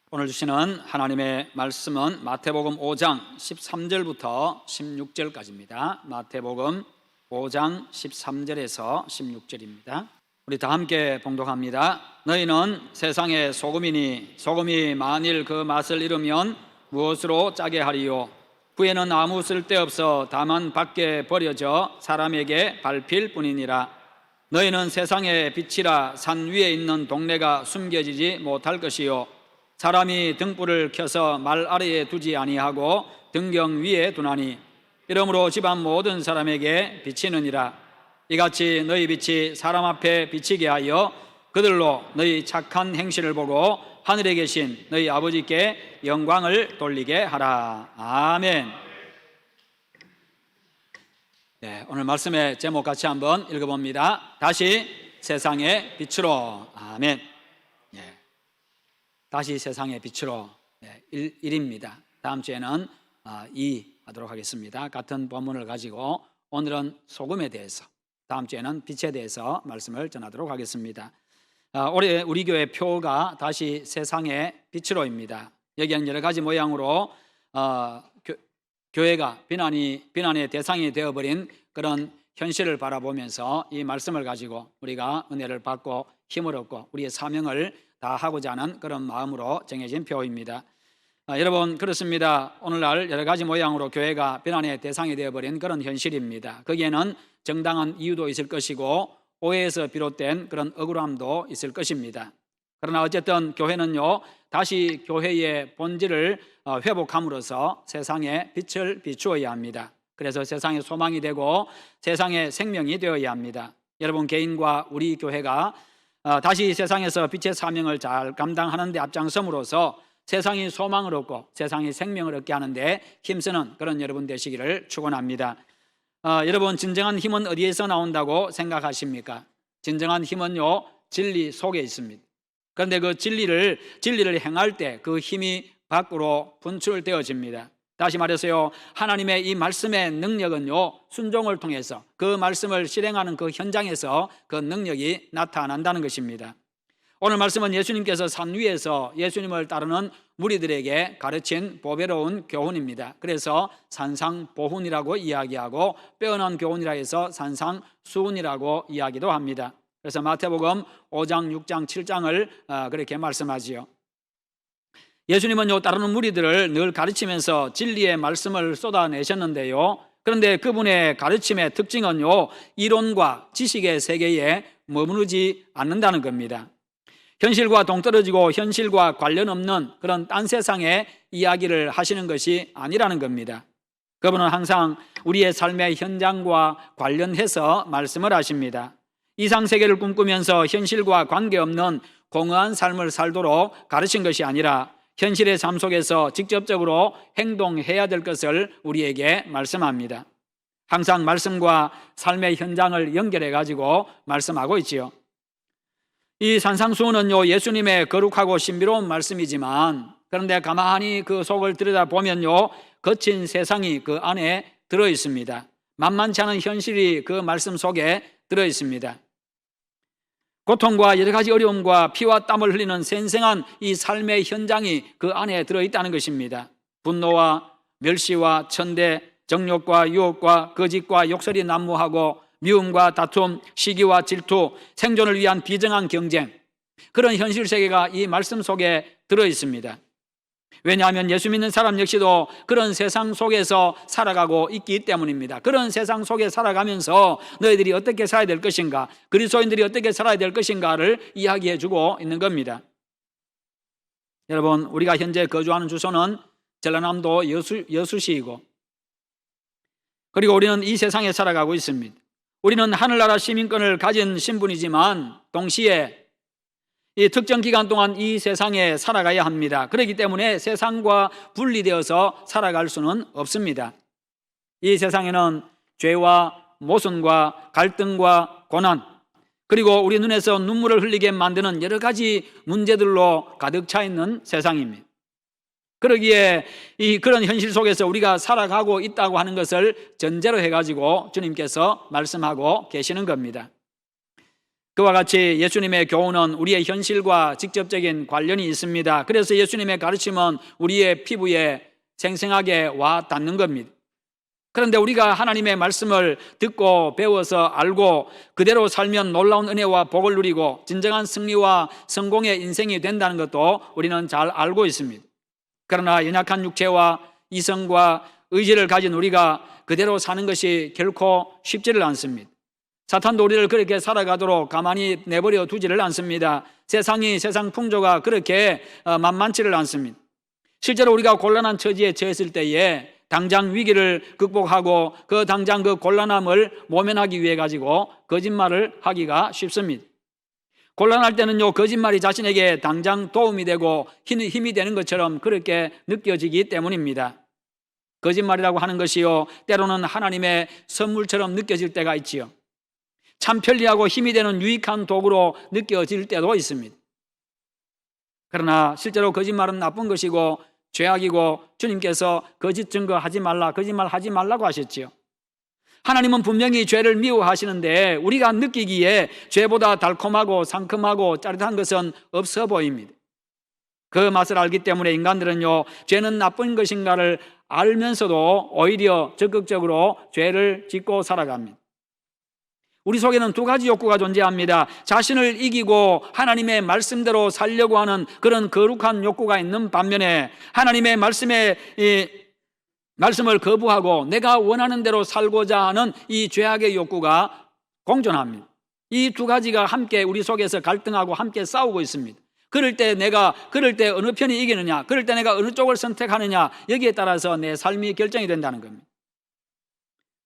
오늘 주시는 하나님의 말씀은 마태복음 5장 13절부터 16절까지입니다. 마태복음 5장 13절에서 16절입니다. 우리 다 함께 봉독합니다. 너희는 세상의 소금이니 소금이 만일 그 맛을 잃으면 무엇으로 짜게 하리요? 후에는 아무 쓸데없어 다만 밖에 버려져 사람에게 밟힐 뿐이니라. 너희는 세상의 빛이라. 산 위에 있는 동네가 숨겨지지 못할 것이요, 사람이 등불을 켜서 말 아래에 두지 아니하고 등경 위에 두나니 이러므로 집안 모든 사람에게 비치느니라. 이같이 너희 빛이 사람 앞에 비치게 하여 그들로 너희 착한 행실을 보고 하늘에 계신 너희 아버지께 영광을 돌리게 하라. 아멘. 네, 오늘 말씀의 제목 같이 한번 읽어봅니다. 다시 세상의 빛으로. 아멘. 다시 세상의 빛으로. 1입니다. 다음 주에는 2 하도록 하겠습니다. 같은 본문을 가지고 오늘은 소금에 대해서, 다음 주에는 빛에 대해서 말씀을 전하도록 하겠습니다. 올해 우리 교회 표가 다시 세상의 빛으로입니다. 여기는 여러 가지 모양으로 교회가 비난의 대상이 되어버린 그런 현실을 바라보면서 이 말씀을 가지고 우리가 은혜를 받고 힘을 얻고 우리의 사명을 다 하고자 하는 그런 마음으로 정해진 표입니다. 여러분, 그렇습니다. 오늘날 여러 가지 모양으로 교회가 비난의 대상이 되어버린 그런 현실입니다. 거기에는 정당한 이유도 있을 것이고 오해에서 비롯된 그런 억울함도 있을 것입니다. 그러나 어쨌든 교회는요, 다시 교회의 본질을 회복함으로써 세상에 빛을 비추어야 합니다. 그래서 세상의 소망이 되고 세상의 생명이 되어야 합니다. 여러분, 개인과 우리 교회가 다시 세상에서 빛의 사명을 잘 감당하는 데 앞장섬으로써 세상이 소망을 얻고 세상이 생명을 얻게 하는 데 힘쓰는 그런 여러분 되시기를 축원합니다. 여러분, 진정한 힘은 어디에서 나온다고 생각하십니까? 진정한 힘은요, 진리 속에 있습니다. 그런데 그 진리를 행할 때 그 힘이 밖으로 분출되어집니다. 다시 말해서요, 하나님의 이 말씀의 능력은요, 순종을 통해서 그 말씀을 실행하는 그 현장에서 그 능력이 나타난다는 것입니다. 오늘 말씀은 예수님께서 산 위에서 예수님을 따르는 무리들에게 가르친 보배로운 교훈입니다. 그래서 산상보훈이라고 이야기하고 빼어난 교훈이라 해서 산상수훈이라고 이야기도 합니다. 그래서 마태복음 5장, 6장, 7장을 그렇게 말씀하지요. 예수님은 따르는 무리들을 늘 가르치면서 진리의 말씀을 쏟아내셨는데요, 그런데 그분의 가르침의 특징은요, 이론과 지식의 세계에 머무르지 않는다는 겁니다. 현실과 동떨어지고 현실과 관련 없는 그런 딴 세상의 이야기를 하시는 것이 아니라는 겁니다. 그분은 항상 우리의 삶의 현장과 관련해서 말씀을 하십니다. 이상세계를 꿈꾸면서 현실과 관계없는 공허한 삶을 살도록 가르친 것이 아니라 현실의 삶 속에서 직접적으로 행동해야 될 것을 우리에게 말씀합니다. 항상 말씀과 삶의 현장을 연결해 가지고 말씀하고 있지요. 이 산상수훈은요, 예수님의 거룩하고 신비로운 말씀이지만, 그런데 가만히 그 속을 들여다보면요, 거친 세상이 그 안에 들어 있습니다. 만만치 않은 현실이 그 말씀 속에 들어 있습니다. 고통과 여러 가지 어려움과 피와 땀을 흘리는 생생한 이 삶의 현장이 그 안에 들어있다는 것입니다. 분노와 멸시와 천대, 정욕과 유혹과 거짓과 욕설이 난무하고 미움과 다툼, 시기와 질투, 생존을 위한 비정한 경쟁, 그런 현실 세계가 이 말씀 속에 들어있습니다. 왜냐하면 예수 믿는 사람 역시도 그런 세상 속에서 살아가고 있기 때문입니다. 그런 세상 속에 살아가면서 너희들이 어떻게 살아야 될 것인가, 그리스도인들이 어떻게 살아야 될 것인가를 이야기해 주고 있는 겁니다. 여러분, 우리가 현재 거주하는 주소는 전라남도 여수시이고, 그리고 우리는 이 세상에 살아가고 있습니다. 우리는 하늘나라 시민권을 가진 신분이지만 동시에 이 특정 기간 동안 이 세상에 살아가야 합니다. 그렇기 때문에 세상과 분리되어서 살아갈 수는 없습니다. 이 세상에는 죄와 모순과 갈등과 고난, 그리고 우리 눈에서 눈물을 흘리게 만드는 여러 가지 문제들로 가득 차 있는 세상입니다. 그러기에 그런 현실 속에서 우리가 살아가고 있다고 하는 것을 전제로 해가지고 주님께서 말씀하고 계시는 겁니다. 그와 같이 예수님의 교훈은 우리의 현실과 직접적인 관련이 있습니다. 그래서 예수님의 가르침은 우리의 피부에 생생하게 와 닿는 겁니다. 그런데 우리가 하나님의 말씀을 듣고 배워서 알고 그대로 살면 놀라운 은혜와 복을 누리고 진정한 승리와 성공의 인생이 된다는 것도 우리는 잘 알고 있습니다. 그러나 연약한 육체와 이성과 의지를 가진 우리가 그대로 사는 것이 결코 쉽지를 않습니다. 사탄도 우리를 그렇게 살아가도록 가만히 내버려 두지를 않습니다. 세상 풍조가 그렇게 만만치를 않습니다. 실제로 우리가 곤란한 처지에 처했을 때에 당장 위기를 극복하고 당장 그 곤란함을 모면하기 위해 가지고 거짓말을 하기가 쉽습니다. 곤란할 때는요, 거짓말이 자신에게 당장 도움이 되고 힘이 되는 것처럼 그렇게 느껴지기 때문입니다. 거짓말이라고 하는 것이요, 때로는 하나님의 선물처럼 느껴질 때가 있지요. 참 편리하고 힘이 되는 유익한 도구로 느껴질 때도 있습니다. 그러나 실제로 거짓말은 나쁜 것이고 죄악이고 주님께서 거짓 증거하지 말라, 거짓말 하지 말라고 하셨지요. 하나님은 분명히 죄를 미워하시는데 우리가 느끼기에 죄보다 달콤하고 상큼하고 짜릿한 것은 없어 보입니다. 그 맛을 알기 때문에 인간들은요, 죄는 나쁜 것인가를 알면서도 오히려 적극적으로 죄를 짓고 살아갑니다. 우리 속에는 두 가지 욕구가 존재합니다. 자신을 이기고 하나님의 말씀대로 살려고 하는 그런 거룩한 욕구가 있는 반면에 하나님의 말씀을 거부하고 내가 원하는 대로 살고자 하는 이 죄악의 욕구가 공존합니다. 이 두 가지가 함께 우리 속에서 갈등하고 함께 싸우고 있습니다. 그럴 때 어느 편이 이기느냐, 그럴 때 내가 어느 쪽을 선택하느냐, 여기에 따라서 내 삶이 결정이 된다는 겁니다.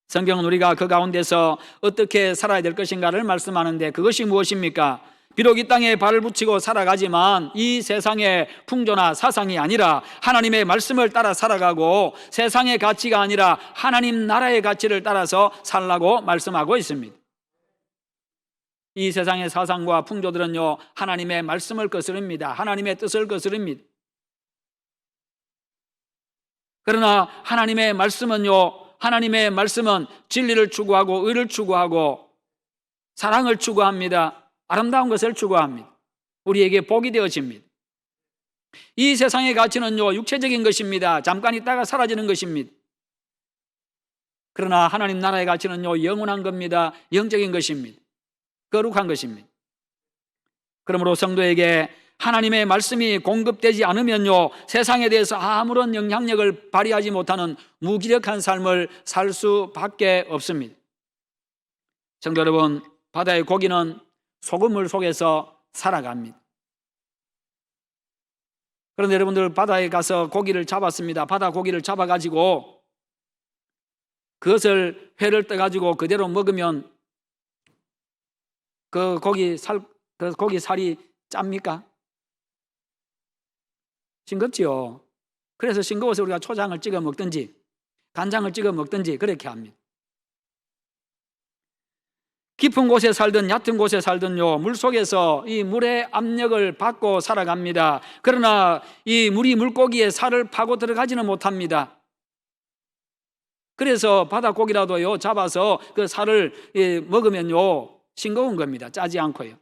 성경은 우리가 그 가운데서 어떻게 살아야 될 것인가를 말씀하는데 그것이 무엇입니까? 비록 이 땅에 발을 붙이고 살아가지만 이 세상의 풍조나 사상이 아니라 하나님의 말씀을 따라 살아가고 세상의 가치가 아니라 하나님 나라의 가치를 따라서 살라고 말씀하고 있습니다. 이 세상의 사상과 풍조들은요, 하나님의 말씀을 거스릅니다. 하나님의 뜻을 거스릅니다. 그러나 하나님의 말씀은 진리를 추구하고 의를 추구하고 사랑을 추구합니다. 아름다운 것을 추구합니다. 우리에게 복이 되어집니다. 이 세상의 가치는요, 육체적인 것입니다. 잠깐 있다가 사라지는 것입니다. 그러나 하나님 나라의 가치는요, 영원한 겁니다. 영적인 것입니다. 거룩한 것입니다. 그러므로 성도에게 하나님의 말씀이 공급되지 않으면요, 세상에 대해서 아무런 영향력을 발휘하지 못하는 무기력한 삶을 살 수밖에 없습니다. 성도 여러분, 바다의 고기는 소금물 속에서 살아갑니다. 그런데 여러분들 바다에 가서 고기를 잡았습니다. 바다 고기를 잡아가지고 그것을 회를 떠가지고 그대로 먹으면 그 고기 살이 짭니까? 싱겁지요. 그래서 싱거워서 우리가 초장을 찍어 먹든지 간장을 찍어 먹든지 그렇게 합니다. 깊은 곳에 살든 얕은 곳에 살든요, 물속에서 이 물의 압력을 받고 살아갑니다. 그러나 이 물이 물고기의 살을 파고 들어가지는 못합니다. 그래서 바다고기라도요, 잡아서 그 살을 먹으면요, 싱거운 겁니다. 짜지 않고요.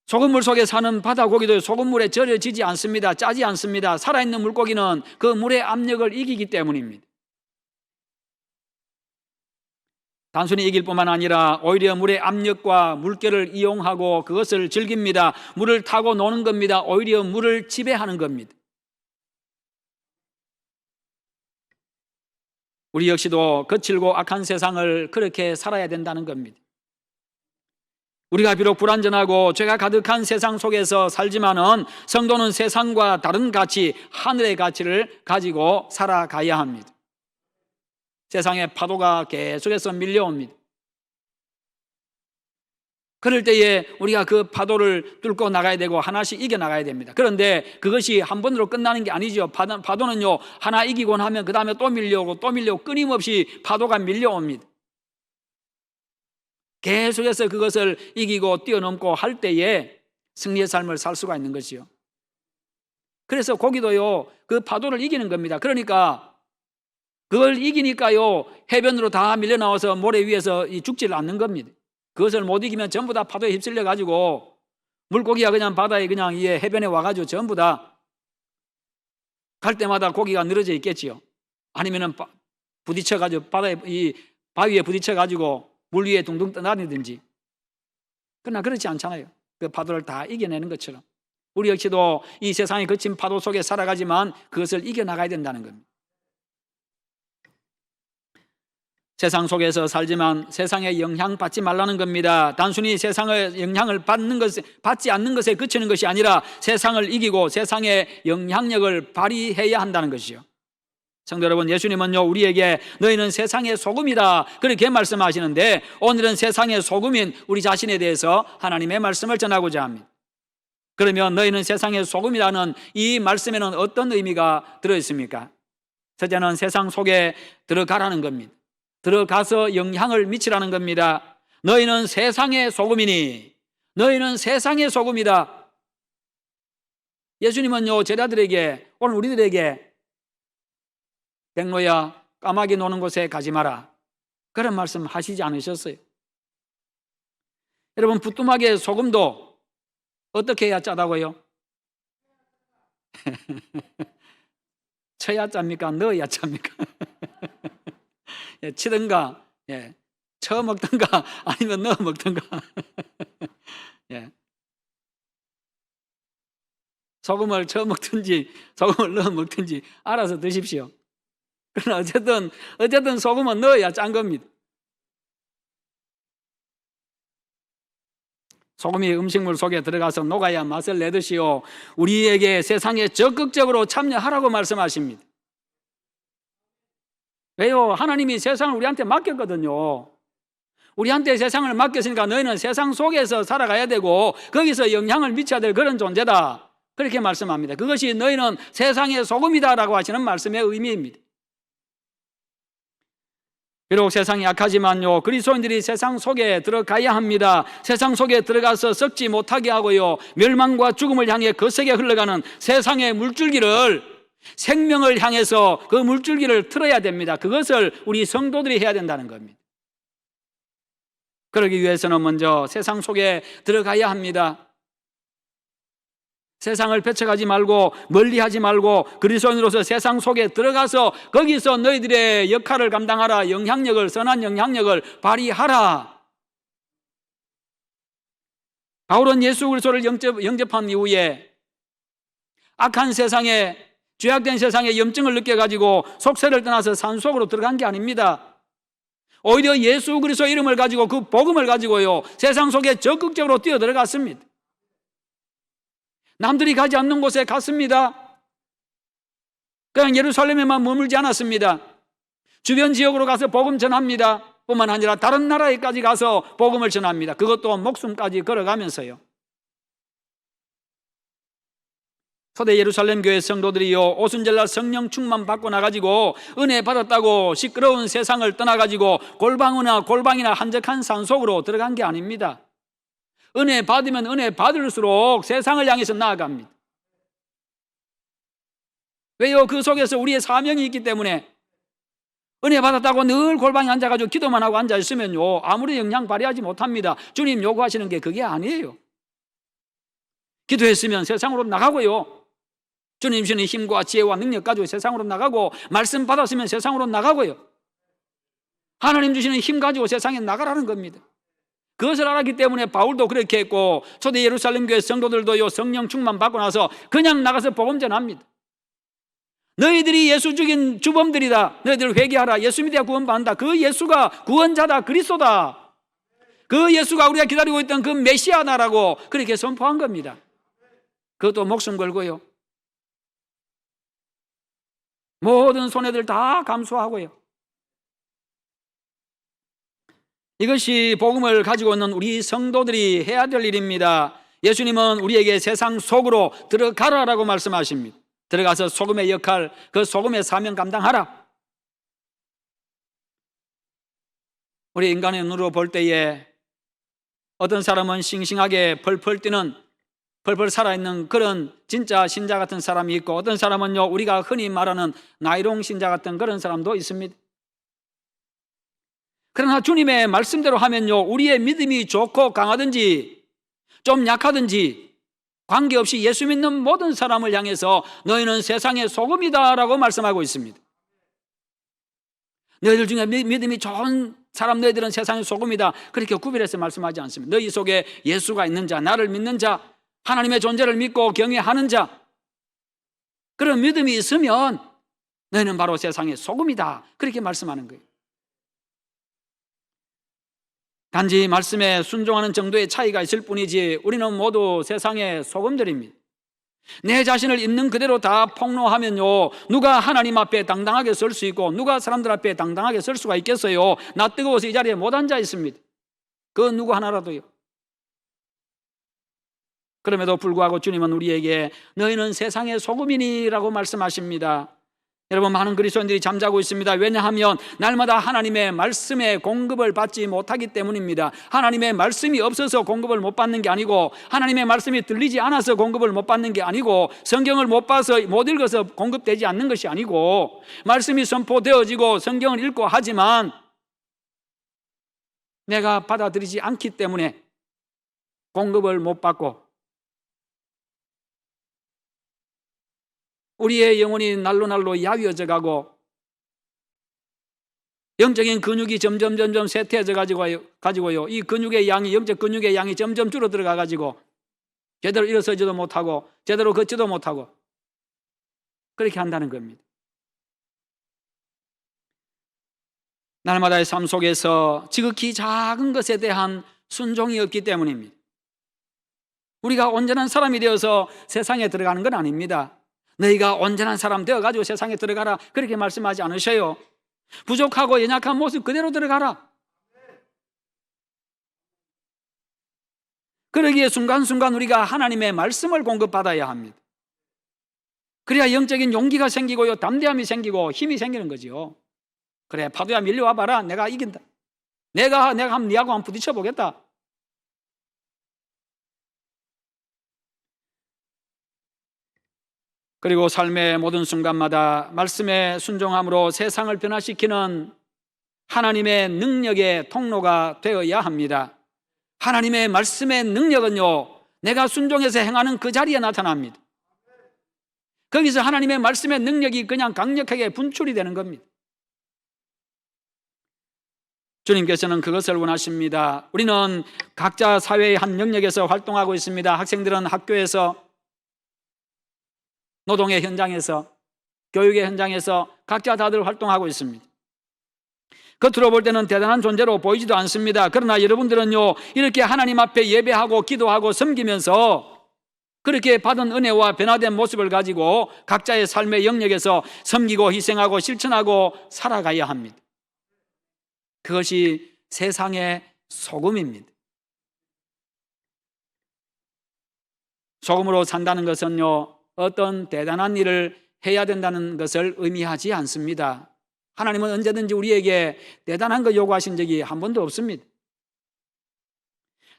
소금물 속에 사는 바다고기도 소금물에 절여지지 않습니다. 짜지 않습니다. 살아있는 물고기는 그 물의 압력을 이기기 때문입니다. 단순히 이길 뿐만 아니라 오히려 물의 압력과 물결을 이용하고 그것을 즐깁니다. 물을 타고 노는 겁니다. 오히려 물을 지배하는 겁니다. 우리 역시도 거칠고 악한 세상을 그렇게 살아야 된다는 겁니다. 우리가 비록 불완전하고 죄가 가득한 세상 속에서 살지만은 성도는 세상과 다른 가치, 하늘의 가치를 가지고 살아가야 합니다. 세상의 파도가 계속해서 밀려옵니다. 그럴 때에 우리가 그 파도를 뚫고 나가야 되고 하나씩 이겨나가야 됩니다. 그런데 그것이 한 번으로 끝나는 게 아니죠. 파도는요, 하나 이기고 나면 그 다음에 또 밀려오고 또 밀려오고 끊임없이 파도가 밀려옵니다. 계속해서 그것을 이기고 뛰어넘고 할 때에 승리의 삶을 살 수가 있는 것이요. 그래서 고기도요, 그 파도를 이기는 겁니다. 그러니까 그걸 이기니까요, 해변으로 다 밀려 나와서 모래 위에서 죽지를 않는 겁니다. 그것을 못 이기면 전부 다 파도에 휩쓸려 가지고 물고기가 그냥 바다에 그냥 이 해변에 와가지고 전부 다 갈 때마다 고기가 늘어져 있겠지요. 아니면은 부딪혀 가지고 바다에 이 바위에 부딪혀 가지고 물 위에 둥둥 떠다니든지. 그러나 그렇지 않잖아요. 그 파도를 다 이겨내는 것처럼 우리 역시도 이 세상의 거친 파도 속에 살아가지만 그것을 이겨나가야 된다는 겁니다. 세상 속에서 살지만 세상에 영향받지 말라는 겁니다. 단순히 세상의 영향을 받지 않는 것에 그치는 것이 아니라 세상을 이기고 세상의 영향력을 발휘해야 한다는 것이죠. 성도 여러분, 예수님은요 우리에게 너희는 세상의 소금이다 그렇게 말씀하시는데, 오늘은 세상의 소금인 우리 자신에 대해서 하나님의 말씀을 전하고자 합니다. 그러면 너희는 세상의 소금이라는 이 말씀에는 어떤 의미가 들어있습니까? 첫째는 세상 속에 들어가라는 겁니다. 들어가서 영향을 미치라는 겁니다. 너희는 세상의 소금이니, 너희는 세상의 소금이다. 예수님은요 제자들에게, 오늘 우리들에게 백로야 까마귀 노는 곳에 가지 마라 그런 말씀 하시지 않으셨어요. 여러분, 부뚜막에 소금도 어떻게 해야 짜다고요? 쳐야 짭니까? 넣어야 짭니까? 치든가, 쳐 먹든가, 아니면 넣어 먹든가. 소금을 쳐 먹든지, 소금을 넣어 먹든지 알아서 드십시오. 그러나 어쨌든 소금은 넣어야 짠 겁니다. 소금이 음식물 속에 들어가서 녹아야 맛을 내듯이요, 우리에게 세상에 적극적으로 참여하라고 말씀하십니다. 왜요? 하나님이 세상을 우리한테 맡겼거든요. 우리한테 세상을 맡겼으니까 너희는 세상 속에서 살아가야 되고 거기서 영향을 미쳐야 될 그런 존재다 그렇게 말씀합니다. 그것이 너희는 세상의 소금이다라고 하시는 말씀의 의미입니다. 비록 세상이 약하지만요 그리스도인들이 세상 속에 들어가야 합니다. 세상 속에 들어가서 썩지 못하게 하고요 멸망과 죽음을 향해 거세게 흘러가는 세상의 물줄기를, 생명을 향해서 그 물줄기를 틀어야 됩니다. 그것을 우리 성도들이 해야 된다는 겁니다. 그러기 위해서는 먼저 세상 속에 들어가야 합니다. 세상을 펼쳐가지 말고 멀리하지 말고 그리스도인으로서 세상 속에 들어가서 거기서 너희들의 역할을 감당하라. 영향력을, 선한 영향력을 발휘하라. 바울은 예수 그리스도를 영접한 이후에 악한 세상에, 죄악된 세상에 염증을 느껴가지고 속세를 떠나서 산속으로 들어간 게 아닙니다. 오히려 예수 그리스도 이름을 가지고 그 복음을 가지고요 세상 속에 적극적으로 뛰어들어갔습니다. 남들이 가지 않는 곳에 갔습니다. 그냥 예루살렘에만 머물지 않았습니다. 주변 지역으로 가서 복음 전합니다. 뿐만 아니라 다른 나라에까지 가서 복음을 전합니다. 그것도 목숨까지 걸어가면서요. 초대 예루살렘 교회 성도들이요 오순절날 성령 충만 받고 나가지고 은혜 받았다고 시끄러운 세상을 떠나가지고 골방이나 한적한 산속으로 들어간 게 아닙니다. 은혜 받으면 은혜 받을수록 세상을 향해서 나아갑니다. 왜요? 그 속에서 우리의 사명이 있기 때문에. 은혜 받았다고 늘 골방에 앉아가지고 기도만 하고 앉아있으면요 아무리 영향 발휘하지 못합니다. 주님 요구하시는 게 그게 아니에요. 기도했으면 세상으로 나가고요 주님 주시는 힘과 지혜와 능력 가지고 세상으로 나가고, 말씀 받았으면 세상으로 나가고요 하나님 주시는 힘 가지고 세상에 나가라는 겁니다. 그것을 알았기 때문에 바울도 그렇게 했고 초대 예루살렘 교회 성도들도요 성령 충만 받고 나서 그냥 나가서 복음 전합니다. 너희들이 예수 죽인 주범들이다. 너희들 회개하라. 예수 믿어야 구원받는다. 그 예수가 구원자다. 그리스도다. 그 예수가 우리가 기다리고 있던 그 메시아다라고 그렇게 선포한 겁니다. 그것도 목숨 걸고요 모든 손해들 다 감수하고요. 이것이 복음을 가지고 있는 우리 성도들이 해야 될 일입니다. 예수님은 우리에게 세상 속으로 들어가라라고 말씀하십니다. 들어가서 소금의 역할, 그 소금의 사명 감당하라. 우리 인간의 눈으로 볼 때에 어떤 사람은 싱싱하게 펄펄 뛰는, 펄펄 살아있는 그런 진짜 신자 같은 사람이 있고, 어떤 사람은요 우리가 흔히 말하는 나이롱 신자 같은 그런 사람도 있습니다. 그러나 주님의 말씀대로 하면요, 우리의 믿음이 좋고 강하든지 좀 약하든지 관계없이 예수 믿는 모든 사람을 향해서 너희는 세상의 소금이다라고 말씀하고 있습니다. 너희들 중에 믿음이 좋은 사람, 너희들은 세상의 소금이다, 그렇게 구별해서 말씀하지 않습니다. 너희 속에 예수가 있는 자, 나를 믿는 자, 하나님의 존재를 믿고 경외하는 자, 그런 믿음이 있으면 너희는 바로 세상의 소금이다, 그렇게 말씀하는 거예요. 단지 말씀에 순종하는 정도의 차이가 있을 뿐이지 우리는 모두 세상의 소금들입니다. 내 자신을 있는 그대로 다 폭로하면요, 누가 하나님 앞에 당당하게 설 수 있고 누가 사람들 앞에 당당하게 설 수가 있겠어요? 나 뜨거워서 이 자리에 못 앉아 있습니다. 그 누구 하나라도요. 그럼에도 불구하고 주님은 우리에게 너희는 세상의 소금이니라고 말씀하십니다. 여러분, 많은 그리스도인들이 잠자고 있습니다. 왜냐하면 날마다 하나님의 말씀의 공급을 받지 못하기 때문입니다. 하나님의 말씀이 없어서 공급을 못 받는 게 아니고, 하나님의 말씀이 들리지 않아서 공급을 못 받는 게 아니고, 성경을 못 봐서 못 읽어서 공급되지 않는 것이 아니고, 말씀이 선포되어지고 성경을 읽고 하지만 내가 받아들이지 않기 때문에 공급을 못 받고 우리의 영혼이 날로 야위어져 가고 영적인 근육이 점점 쇠퇴해져 가지고요, 이 근육의 양이, 영적 근육의 양이 점점 줄어들어가 가지고 제대로 일어서지도 못하고 제대로 걷지도 못하고 그렇게 한다는 겁니다. 날마다의 삶 속에서 지극히 작은 것에 대한 순종이 없기 때문입니다. 우리가 온전한 사람이 되어서 세상에 들어가는 건 아닙니다. 너희가 온전한 사람 되어가지고 세상에 들어가라, 그렇게 말씀하지 않으셔요. 부족하고 연약한 모습 그대로 들어가라. 그러기에 순간순간 우리가 하나님의 말씀을 공급받아야 합니다. 그래야 영적인 용기가 생기고요, 담대함이 생기고 힘이 생기는 거지요. 그래, 파도야 밀려와 봐라, 내가 이긴다. 내가 한번 니하고 한번 부딪혀 보겠다. 그리고 삶의 모든 순간마다 말씀에 순종함으로 세상을 변화시키는 하나님의 능력의 통로가 되어야 합니다. 하나님의 말씀의 능력은요, 내가 순종해서 행하는 그 자리에 나타납니다. 거기서 하나님의 말씀의 능력이 그냥 강력하게 분출이 되는 겁니다. 주님께서는 그것을 원하십니다. 우리는 각자 사회의 한 영역에서 활동하고 있습니다. 학생들은 학교에서, 노동의 현장에서, 교육의 현장에서 각자 다들 활동하고 있습니다. 겉으로 볼 때는 대단한 존재로 보이지도 않습니다. 그러나 여러분들은요, 이렇게 하나님 앞에 예배하고 기도하고 섬기면서 그렇게 받은 은혜와 변화된 모습을 가지고 각자의 삶의 영역에서 섬기고 희생하고 실천하고 살아가야 합니다. 그것이 세상의 소금입니다. 소금으로 산다는 것은요, 어떤 대단한 일을 해야 된다는 것을 의미하지 않습니다. 하나님은 언제든지 우리에게 대단한 거 요구하신 적이 한 번도 없습니다.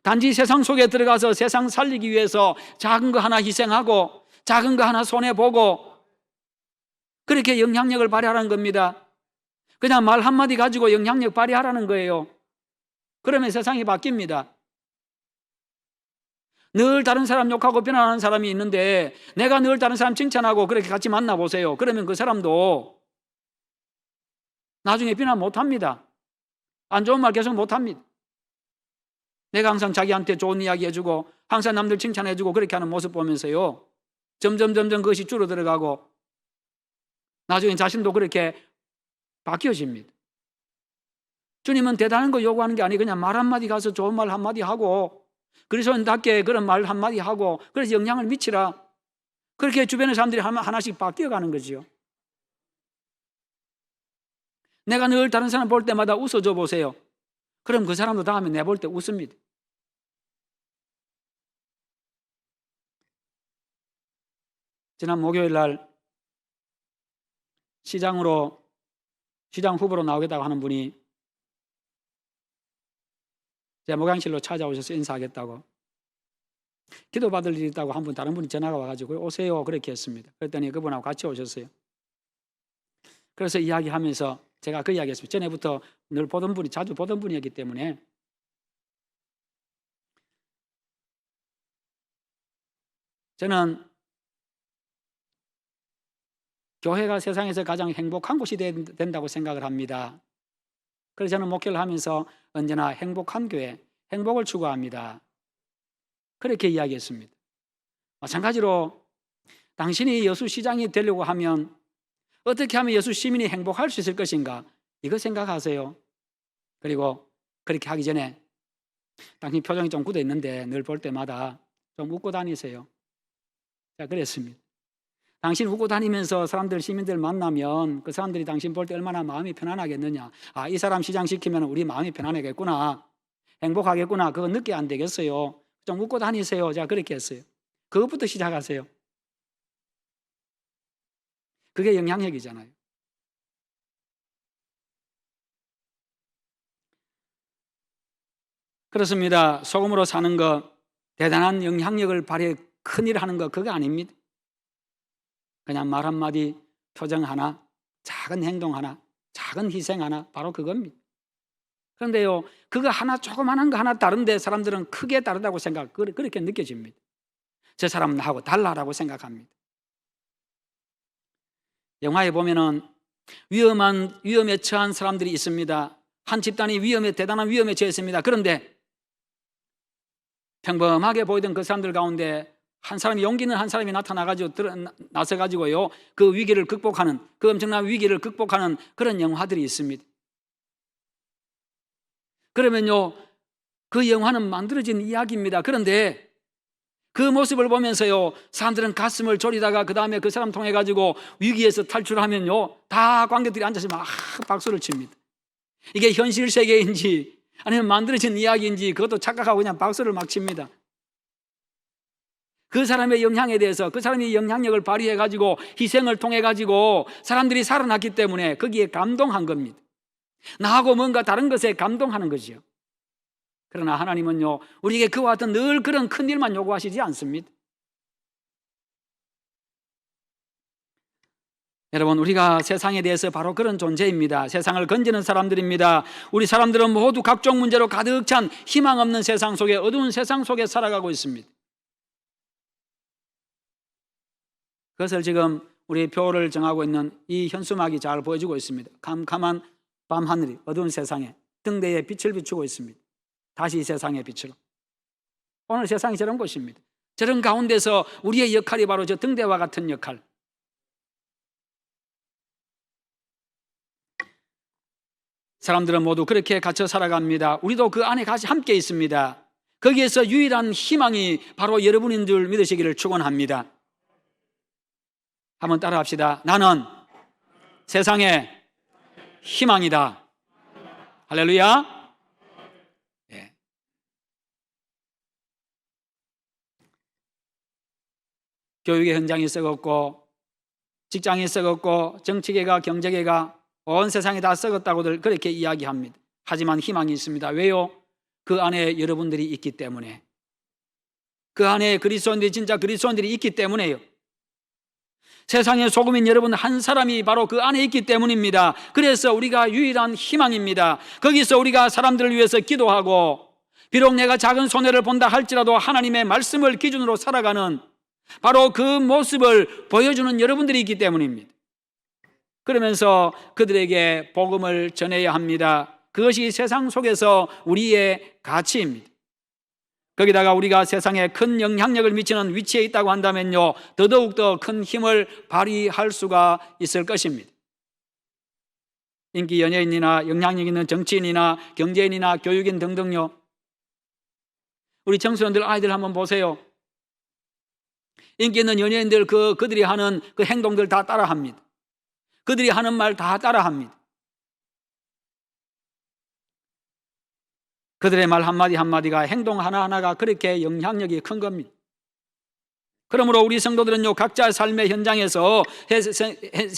단지 세상 속에 들어가서 세상 살리기 위해서 작은 거 하나 희생하고 작은 거 하나 손해보고 그렇게 영향력을 발휘하라는 겁니다. 그냥 말 한마디 가지고 영향력 발휘하라는 거예요. 그러면 세상이 바뀝니다. 늘 다른 사람 욕하고 비난하는 사람이 있는데 내가 늘 다른 사람 칭찬하고 그렇게 같이 만나보세요. 그러면 그 사람도 나중에 비난 못합니다. 안 좋은 말 계속 못합니다. 내가 항상 자기한테 좋은 이야기 해주고 항상 남들 칭찬해주고 그렇게 하는 모습 보면서요, 점점 그것이 줄어들어가고 나중에 자신도 그렇게 바뀌어집니다. 주님은 대단한 거 요구하는 게 아니고 그냥 말 한마디 가서 좋은 말 한마디 하고 그리스도인답게 그런 말 한마디 하고 그래서 영향을 미치라. 그렇게 주변의 사람들이 하나씩 바뀌어가는 거지요. 내가 늘 다른 사람 볼 때마다 웃어줘 보세요. 그럼 그 사람도 다음에 내 볼 때 웃습니다. 지난 목요일 날 시장 후보로 나오겠다고 하는 분이 제 목양실로 찾아오셔서 인사하겠다고, 기도받을 일이 있다고 한 분, 다른 분이 전화가 와가지고 오세요 그렇게 했습니다. 그랬더니 그분하고 같이 오셨어요. 그래서 이야기하면서 제가 그 이야기했습니다. 전에부터 늘 보던 분이, 자주 보던 분이었기 때문에. 저는 교회가 세상에서 가장 행복한 곳이 된다고 생각을 합니다. 그래서 저는 목회를 하면서 언제나 행복한 교회, 행복을 추구합니다. 그렇게 이야기했습니다. 마찬가지로 당신이 여수 시장이 되려고 하면 어떻게 하면 여수 시민이 행복할 수 있을 것인가, 이거 생각하세요. 그리고 그렇게 하기 전에 당신 표정이 좀 굳어 있는데 늘 볼 때마다 좀 웃고 다니세요. 자, 그랬습니다. 당신 웃고 다니면서 사람들, 시민들 만나면 그 사람들이 당신 볼 때 얼마나 마음이 편안하겠느냐. 아, 이 사람 시장시키면 우리 마음이 편안하겠구나, 행복하겠구나, 그거 느끼 안 되겠어요. 좀 웃고 다니세요. 자, 그렇게 했어요. 그것부터 시작하세요. 그게 영향력이잖아요. 그렇습니다. 소금으로 사는 거, 대단한 영향력을 발휘해 큰일 하는 거, 그거 아닙니다. 그냥 말 한마디, 표정 하나, 작은 행동 하나, 작은 희생 하나, 바로 그겁니다. 그런데요, 그거 하나, 조그만한 거 하나 다른데 사람들은 크게 다르다고 그렇게 느껴집니다. 저 사람은 나하고 달라라고 생각합니다. 영화에 보면은 위험에 처한 사람들이 있습니다. 한 집단이 대단한 위험에 처했습니다. 그런데 평범하게 보이던 그 사람들 가운데 한 사람이, 용기 있는 한 사람이 나서가지고요, 그 위기를 극복하는, 그 엄청난 위기를 극복하는 그런 영화들이 있습니다. 그러면요, 그 영화는 만들어진 이야기입니다. 그런데 그 모습을 보면서요, 사람들은 가슴을 졸이다가 그 다음에 그 사람 통해 가지고 위기에서 탈출하면요, 다 관객들이 앉아서 막 박수를 칩니다. 이게 현실 세계인지 아니면 만들어진 이야기인지 그것도 착각하고 그냥 박수를 막 칩니다. 그 사람의 영향에 대해서, 그 사람이 영향력을 발휘해 가지고 희생을 통해 가지고 사람들이 살아났기 때문에 거기에 감동한 겁니다. 나하고 뭔가 다른 것에 감동하는 거지요. 그러나 하나님은요, 우리에게 그와 같은 늘 그런 큰 일만 요구하시지 않습니다. 여러분, 우리가 세상에 대해서 바로 그런 존재입니다. 세상을 건지는 사람들입니다. 우리 사람들은 모두 각종 문제로 가득 찬 희망 없는 세상 속에, 어두운 세상 속에 살아가고 있습니다. 그것을 지금 우리 표를 정하고 있는 이 현수막이 잘 보여주고 있습니다. 캄캄한 밤하늘이 어두운 세상에 등대에 빛을 비추고 있습니다. 다시 이 세상의 빛으로. 오늘 세상이 저런 곳입니다. 저런 가운데서 우리의 역할이 바로 저 등대와 같은 역할. 사람들은 모두 그렇게 갇혀 살아갑니다. 우리도 그 안에 같이 함께 있습니다. 거기에서 유일한 희망이 바로 여러분인 줄 믿으시기를 축원합니다. 한번 따라합시다. 나는 세상의 희망이다. 할렐루야. 네. 교육의 현장이 썩었고, 직장이 썩었고, 정치계가, 경제계가, 온 세상이 다 썩었다고들 그렇게 이야기합니다. 하지만 희망이 있습니다. 왜요? 그 안에 여러분들이 있기 때문에. 그 안에 그리스도인들이, 진짜 그리스도인들이 있기 때문에요. 세상의 소금인 여러분 한 사람이 바로 그 안에 있기 때문입니다. 그래서 우리가 유일한 희망입니다. 거기서 우리가 사람들을 위해서 기도하고, 비록 내가 작은 손해를 본다 할지라도 하나님의 말씀을 기준으로 살아가는 바로 그 모습을 보여주는 여러분들이 있기 때문입니다. 그러면서 그들에게 복음을 전해야 합니다. 그것이 세상 속에서 우리의 가치입니다. 거기다가 우리가 세상에 큰 영향력을 미치는 위치에 있다고 한다면요, 더더욱더 큰 힘을 발휘할 수가 있을 것입니다. 인기 연예인이나 영향력 있는 정치인이나 경제인이나 교육인 등등요, 우리 청소년들, 아이들 한번 보세요. 인기 있는 연예인들 그들이 하는 그 행동들 다 따라합니다. 그들이 하는 말 다 따라합니다. 그들의 말 한마디 한마디가, 행동 하나하나가 그렇게 영향력이 큰 겁니다. 그러므로 우리 성도들은요, 각자 삶의 현장에서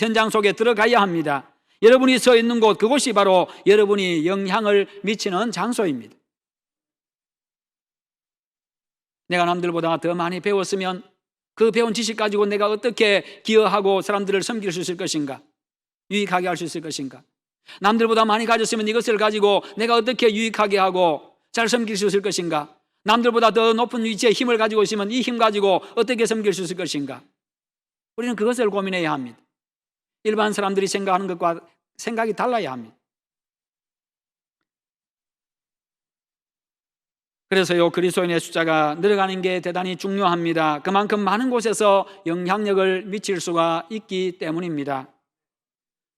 현장 속에 들어가야 합니다. 여러분이 서 있는 곳, 그곳이 바로 여러분이 영향을 미치는 장소입니다. 내가 남들보다 더 많이 배웠으면 그 배운 지식 가지고 내가 어떻게 기여하고 사람들을 섬길 수 있을 것인가, 유익하게 할 수 있을 것인가. 남들보다 많이 가졌으면 이것을 가지고 내가 어떻게 유익하게 하고 잘 섬길 수 있을 것인가? 남들보다 더 높은 위치에 힘을 가지고 있으면 이 힘 가지고 어떻게 섬길 수 있을 것인가? 우리는 그것을 고민해야 합니다. 일반 사람들이 생각하는 것과 생각이 달라야 합니다. 그래서요, 그리스도인의 숫자가 늘어가는 게 대단히 중요합니다. 그만큼 많은 곳에서 영향력을 미칠 수가 있기 때문입니다.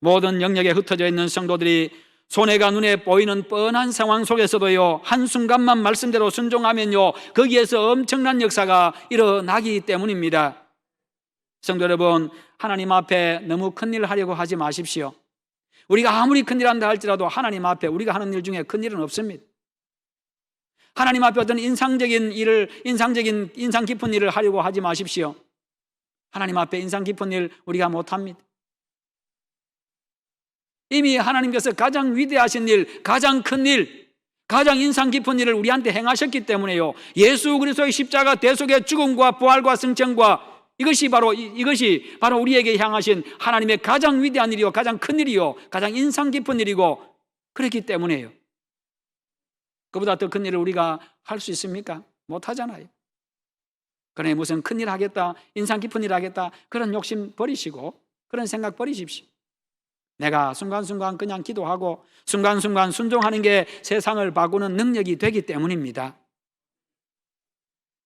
모든 영역에 흩어져 있는 성도들이 손해가 눈에 보이는 뻔한 상황 속에서도요, 한순간만 말씀대로 순종하면요, 거기에서 엄청난 역사가 일어나기 때문입니다. 성도 여러분, 하나님 앞에 너무 큰일 하려고 하지 마십시오. 우리가 아무리 큰일 한다 할지라도 하나님 앞에 우리가 하는 일 중에 큰일은 없습니다. 하나님 앞에 어떤 인상 깊은 일을 하려고 하지 마십시오. 하나님 앞에 인상 깊은 일 우리가 못합니다. 이미 하나님께서 가장 위대하신 일, 가장 큰 일, 가장 인상 깊은 일을 우리한테 행하셨기 때문에요, 예수 그리스도의 십자가 대속의 죽음과 부활과 승천과 이것이 바로 우리에게 향하신 하나님의 가장 위대한 일이요, 가장 큰 일이요, 가장 인상 깊은 일이고, 그렇기 때문에요. 그보다 더 큰 일을 우리가 할 수 있습니까? 못하잖아요. 그러니 무슨 큰 일 하겠다, 인상 깊은 일 하겠다, 그런 욕심 버리시고 그런 생각 버리십시오. 내가 순간순간 그냥 기도하고 순간순간 순종하는 게 세상을 바꾸는 능력이 되기 때문입니다.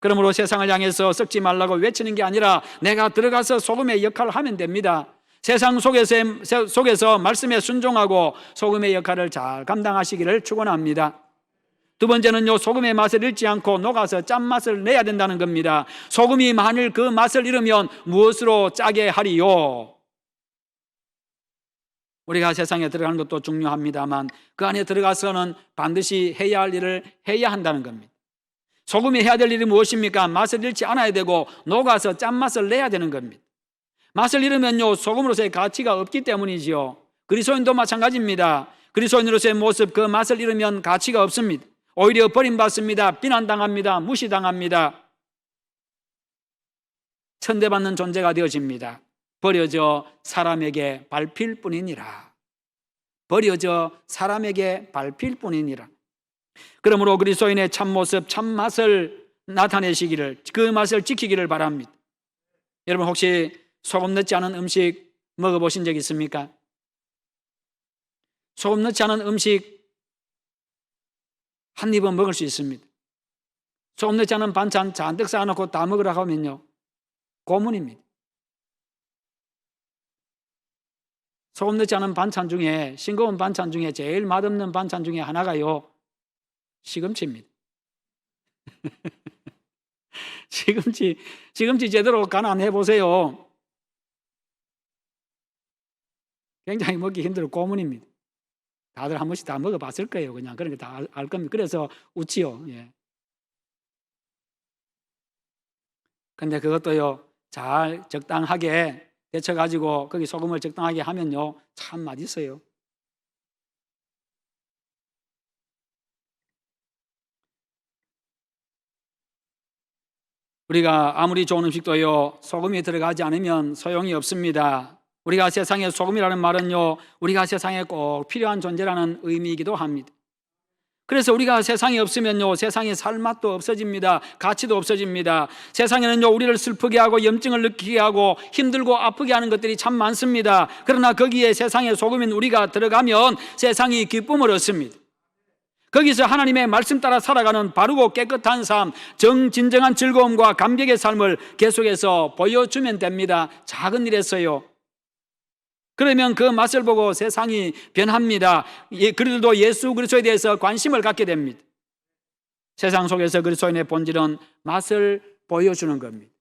그러므로 세상을 향해서 썩지 말라고 외치는 게 아니라 내가 들어가서 소금의 역할을 하면 됩니다. 세상 속에서 말씀에 순종하고 소금의 역할을 잘 감당하시기를 축원합니다. 두 번째는요, 소금의 맛을 잃지 않고 녹아서 짠맛을 내야 된다는 겁니다. 소금이 만일 그 맛을 잃으면 무엇으로 짜게 하리요? 우리가 세상에 들어가는 것도 중요합니다만 그 안에 들어가서는 반드시 해야 할 일을 해야 한다는 겁니다. 소금이 해야 될 일이 무엇입니까? 맛을 잃지 않아야 되고 녹아서 짠맛을 내야 되는 겁니다. 맛을 잃으면요, 소금으로서의 가치가 없기 때문이지요. 그리스도인도 마찬가지입니다. 그리스도인으로서의 모습, 그 맛을 잃으면 가치가 없습니다. 오히려 버림받습니다. 비난당합니다. 무시당합니다. 천대받는 존재가 되어집니다. 버려져 사람에게 밟힐 뿐이니라. 버려져 사람에게 밟힐 뿐이니라. 그러므로 그리스도인의 참모습, 참맛을 나타내시기를, 그 맛을 지키기를 바랍니다. 여러분 혹시 소금 넣지 않은 음식 먹어보신 적 있습니까? 소금 넣지 않은 음식 한 입은 먹을 수 있습니다. 소금 넣지 않은 반찬 잔뜩 쌓아놓고 다 먹으라고 하면요, 고문입니다. 소금 넣지 않은 반찬 중에, 싱거운 반찬 중에 제일 맛없는 반찬 중에 하나가요, 시금치입니다. 시금치 제대로 간 안 해보세요. 굉장히 먹기 힘들어 고문입니다. 다들 한 번씩 다 먹어봤을 거예요. 그냥 그런 게 다 알 겁니다. 그래서 웃지요. 예. 근데 그것도요, 잘 적당하게 데쳐가지고 거기 소금을 적당하게 하면요, 참 맛있어요. 우리가 아무리 좋은 음식도요, 소금이 들어가지 않으면 소용이 없습니다. 우리가 세상에 소금이라는 말은요, 우리가 세상에 꼭 필요한 존재라는 의미이기도 합니다. 그래서 우리가 세상에 없으면요, 세상에 살 맛도 없어집니다. 가치도 없어집니다. 세상에는요, 우리를 슬프게 하고 염증을 느끼게 하고 힘들고 아프게 하는 것들이 참 많습니다. 그러나 거기에 세상의 소금인 우리가 들어가면 세상이 기쁨을 얻습니다. 거기서 하나님의 말씀 따라 살아가는 바르고 깨끗한 삶, 진정한 즐거움과 감격의 삶을 계속해서 보여주면 됩니다. 작은 일에서요. 그러면 그 맛을 보고 세상이 변합니다. 그들도 예수 그리스도에 대해서 관심을 갖게 됩니다. 세상 속에서 그리스도인의 본질은 맛을 보여주는 겁니다.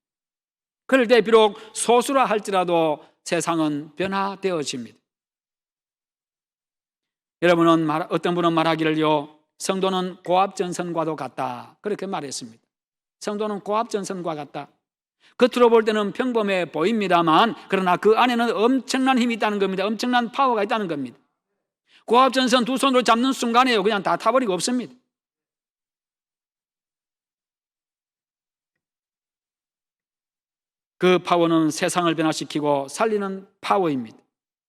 그럴 때 비록 소수라 할지라도 세상은 변화되어집니다. 여러분은 어떤 분은 말하기를요, 성도는 고압전선과도 같다, 그렇게 말했습니다. 성도는 고압전선과 같다. 겉으로 볼 때는 평범해 보입니다만 그러나 그 안에는 엄청난 힘이 있다는 겁니다. 엄청난 파워가 있다는 겁니다. 고압전선 두 손으로 잡는 순간에요, 그냥 다 타버리고 없습니다. 그 파워는 세상을 변화시키고 살리는 파워입니다.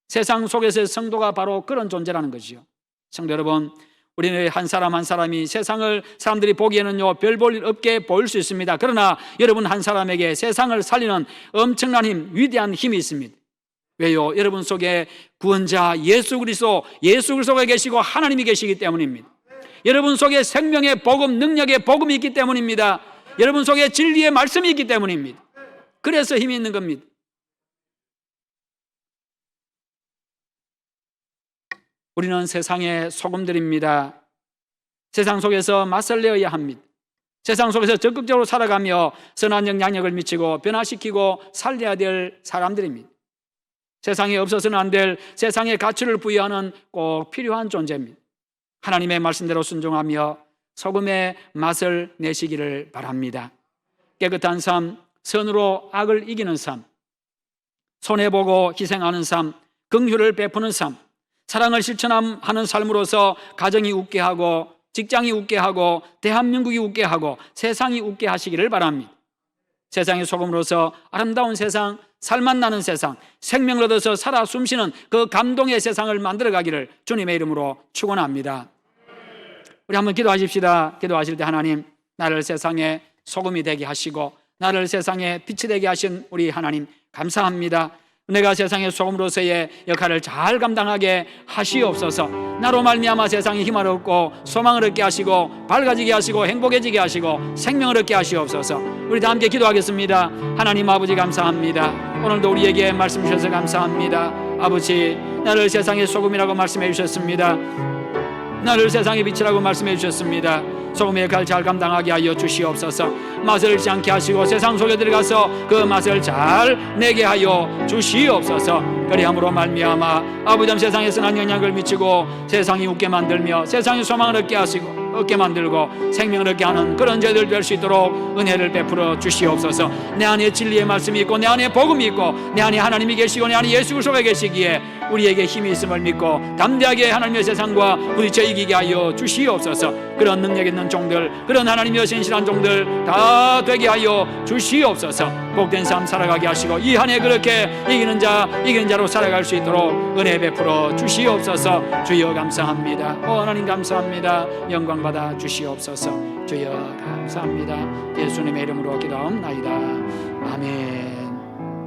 세상 속에서의 성도가 바로 그런 존재라는 것이요. 성도 여러분, 우리는 한 사람 한 사람이 세상을 사람들이 보기에는요 별 볼 일 없게 보일 수 있습니다. 그러나 여러분 한 사람에게 세상을 살리는 엄청난 힘, 위대한 힘이 있습니다. 왜요? 여러분 속에 구원자 예수 그리스도가 계시고 하나님이 계시기 때문입니다. 여러분 속에 생명의 복음, 능력의 복음이 있기 때문입니다. 여러분 속에 진리의 말씀이 있기 때문입니다. 그래서 힘이 있는 겁니다. 우리는 세상의 소금들입니다. 세상 속에서 맛을 내어야 합니다. 세상 속에서 적극적으로 살아가며 선한 영향력을 미치고 변화시키고 살려야 될 사람들입니다. 세상에 없어서는 안 될 세상의 가치를 부여하는 꼭 필요한 존재입니다. 하나님의 말씀대로 순종하며 소금의 맛을 내시기를 바랍니다. 깨끗한 삶, 선으로 악을 이기는 삶, 손해보고 희생하는 삶, 긍휼을 베푸는 삶, 사랑을 실천하는 삶으로서 가정이 웃게 하고 직장이 웃게 하고 대한민국이 웃게 하고 세상이 웃게 하시기를 바랍니다. 세상의 소금으로서 아름다운 세상, 살맛 나는 세상, 생명을 얻어서 살아 숨쉬는 그 감동의 세상을 만들어가기를 주님의 이름으로 축원합니다. 우리 한번 기도하십시다. 기도하실 때 하나님, 나를 세상의 소금이 되게 하시고 나를 세상의 빛이 되게 하신 우리 하나님 감사합니다. 내가 세상의 소금으로서의 역할을 잘 감당하게 하시옵소서. 나로 말미암아 세상에 힘을 얻고 소망을 얻게 하시고 밝아지게 하시고 행복해지게 하시고 생명을 얻게 하시옵소서. 우리 다 함께 기도하겠습니다. 하나님 아버지 감사합니다. 오늘도 우리에게 말씀 주셔서 감사합니다. 아버지, 나를 세상의 소금이라고 말씀해 주셨습니다. 나를 세상의 빛이라고 말씀해 주셨습니다. 소금의 역할을 잘 감당하게 하여 주시옵소서. 맛을 잃지 않게 하시고 세상 속에 들어가서 그 맛을 잘 내게 하여 주시옵소서. 그리함으로 말미암아 아버지 세상에 선한 영향을 미치고 세상이 웃게 만들며 세상의 소망을 얻게 만들고 생명을 얻게 하는 그런 저희들 될 수 있도록 은혜를 베풀어 주시옵소서. 내 안에 진리의 말씀이 있고 내 안에 복음이 있고 내 안에 하나님이 계시고 내 안에 예수 그리스도가 계시기에 우리에게 힘이 있음을 믿고 담대하게 하나님의 세상과 부딪혀 이기게 하여 주시옵소서. 그런 능력 있는 종들, 그런 하나님의 신실한 종들 다 되게 하여 주시옵소서. 복된 삶 살아가게 하시고 이 한 해 그렇게 이기는 자로 살아갈 수 있도록 은혜 베풀어 주시옵소서. 주여 감사합니다. 하나님 감사합니다. 영광 받아 주시옵소서. 주여 감사합니다. 예수님의 이름으로 기도하옵나이다. 아멘.